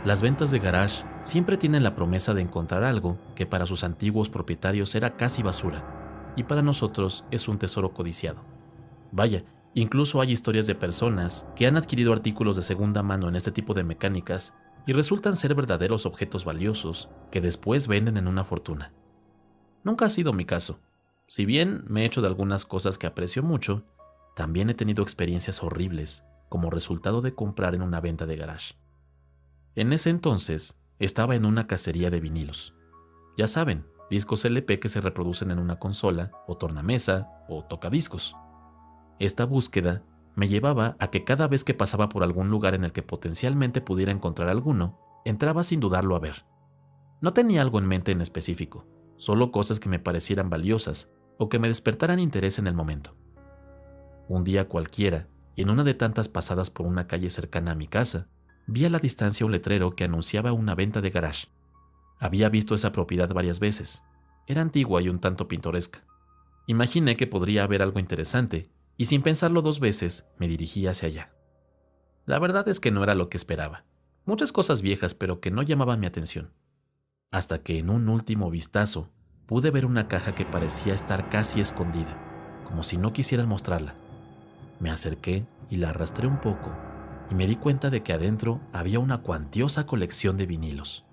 Las ventas de garage siempre tienen la promesa de encontrar algo que para sus antiguos propietarios era casi basura, y para nosotros es un tesoro codiciado. Vaya, incluso hay historias de personas que han adquirido artículos de segunda mano en este tipo de mecánicas y resultan ser verdaderos objetos valiosos que después venden en una fortuna. Nunca ha sido mi caso. Si bien me he hecho de algunas cosas que aprecio mucho, también he tenido experiencias horribles como resultado de comprar en una venta de garage. En ese entonces estaba en una cacería de vinilos. Ya saben, discos LP que se reproducen en una consola o tornamesa o tocadiscos. Esta búsqueda me llevaba a que cada vez que pasaba por algún lugar en el que potencialmente pudiera encontrar alguno, entraba sin dudarlo a ver. No tenía algo en mente en específico, solo cosas que me parecieran valiosas o que me despertaran interés en el momento. Un día cualquiera, y en una de tantas pasadas por una calle cercana a mi casa, vi a la distancia un letrero que anunciaba una venta de garage. Había visto esa propiedad varias veces. Era antigua y un tanto pintoresca. Imaginé que podría haber algo interesante, y sin pensarlo dos veces, me dirigí hacia allá. La verdad es que no era lo que esperaba. Muchas cosas viejas, pero que no llamaban mi atención. Hasta que en un último vistazo, pude ver una caja que parecía estar casi escondida, como si no quisieran mostrarla. Me acerqué y la arrastré un poco, y me di cuenta de que adentro había una cuantiosa colección de vinilos.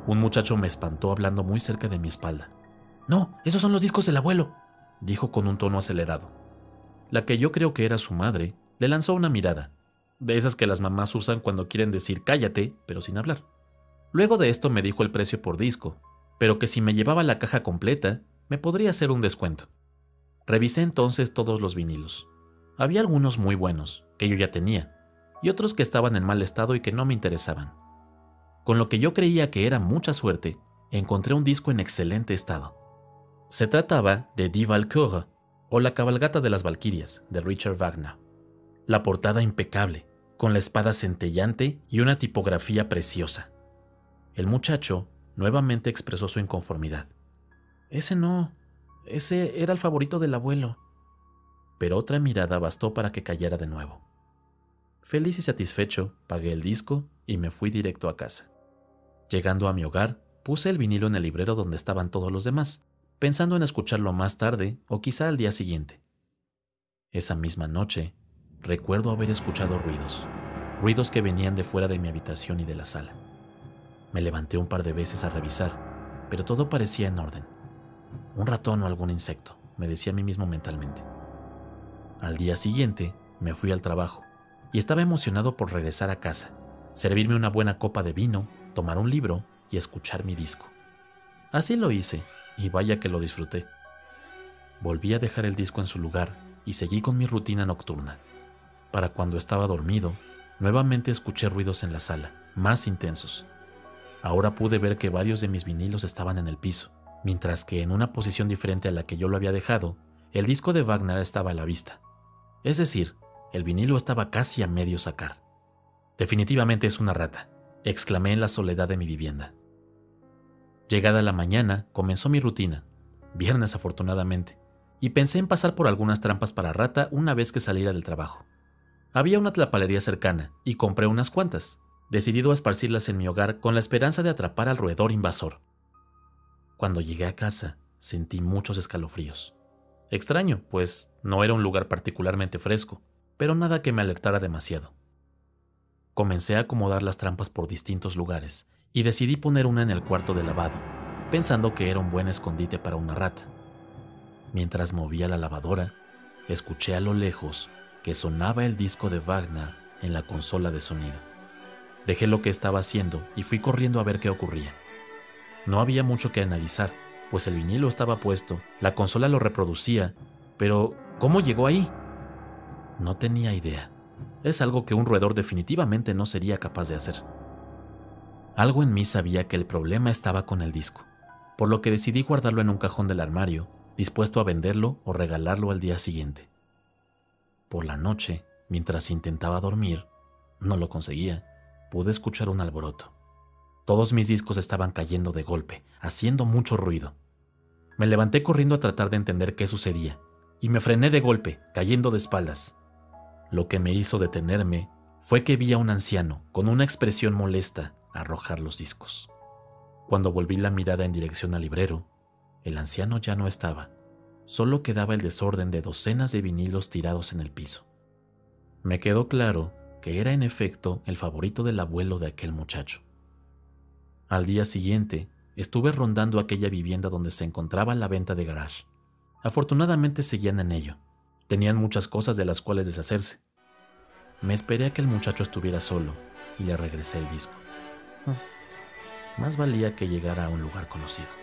Un muchacho me espantó hablando muy cerca de mi espalda. «No, esos son los discos del abuelo», dijo con un tono acelerado. La que yo creo que era su madre, le lanzó una mirada, de esas que las mamás usan cuando quieren decir cállate, pero sin hablar. Luego de esto me dijo el precio por disco, pero que si me llevaba la caja completa, me podría hacer un descuento. Revisé entonces todos los vinilos. Había algunos muy buenos, que yo ya tenía, y otros que estaban en mal estado y que no me interesaban. Con lo que yo creía que era mucha suerte, encontré un disco en excelente estado. Se trataba de Die Walküre, o La cabalgata de las Valquirias, de Richard Wagner. La portada impecable, con la espada centellante y una tipografía preciosa. El muchacho nuevamente expresó su inconformidad. «Ese no, ese era el favorito del abuelo». Pero otra mirada bastó para que callara de nuevo. Feliz y satisfecho, pagué el disco y me fui directo a casa. Llegando a mi hogar, puse el vinilo en el librero donde estaban todos los demás, pensando en escucharlo más tarde o quizá al día siguiente. Esa misma noche, recuerdo haber escuchado ruidos que venían de fuera de mi habitación y de la sala. Me levanté un par de veces a revisar, pero todo parecía en orden. Un ratón o algún insecto, me decía a mí mismo mentalmente. Al día siguiente, me fui al trabajo y estaba emocionado por regresar a casa, servirme una buena copa de vino, tomar un libro y escuchar mi disco. Así lo hice, y vaya que lo disfruté. Volví a dejar el disco en su lugar y seguí con mi rutina nocturna. Para cuando estaba dormido, nuevamente escuché ruidos en la sala, más intensos. Ahora pude ver que varios de mis vinilos estaban en el piso, mientras que en una posición diferente a la que yo lo había dejado, el disco de Wagner estaba a la vista. Es decir, el vinilo estaba casi a medio sacar. «Definitivamente es una rata», exclamé en la soledad de mi vivienda. Llegada la mañana, comenzó mi rutina, viernes afortunadamente, y pensé en pasar por algunas trampas para rata una vez que saliera del trabajo. Había una tlapalería cercana y compré unas cuantas, decidido a esparcirlas en mi hogar con la esperanza de atrapar al roedor invasor. Cuando llegué a casa, sentí muchos escalofríos. Extraño, pues no era un lugar particularmente fresco, pero nada que me alertara demasiado. Comencé a acomodar las trampas por distintos lugares y decidí poner una en el cuarto de lavado, pensando que era un buen escondite para una rata. Mientras movía la lavadora, escuché a lo lejos que sonaba el disco de Wagner en la consola de sonido. Dejé lo que estaba haciendo y fui corriendo a ver qué ocurría. No había mucho que analizar, pues el vinilo estaba puesto, la consola lo reproducía, pero ¿cómo llegó ahí? No tenía idea. Es algo que un roedor definitivamente no sería capaz de hacer. Algo en mí sabía que el problema estaba con el disco, por lo que decidí guardarlo en un cajón del armario, dispuesto a venderlo o regalarlo al día siguiente. Por la noche, mientras intentaba dormir, no lo conseguía, pude escuchar un alboroto. Todos mis discos estaban cayendo de golpe, haciendo mucho ruido. Me levanté corriendo a tratar de entender qué sucedía, y me frené de golpe, cayendo de espaldas. Lo que me hizo detenerme fue que vi a un anciano, con una expresión molesta, a arrojar los discos. Cuando volví la mirada en dirección al librero, el anciano ya no estaba. Solo quedaba el desorden de docenas de vinilos tirados en el piso. Me quedó claro que era en efecto el favorito del abuelo de aquel muchacho. Al día siguiente, estuve rondando aquella vivienda donde se encontraba la venta de garage. Afortunadamente seguían en ello. Tenían muchas cosas de las cuales deshacerse. Me esperé a que el muchacho estuviera solo y le regresé el disco. Más valía que llegara a un lugar conocido.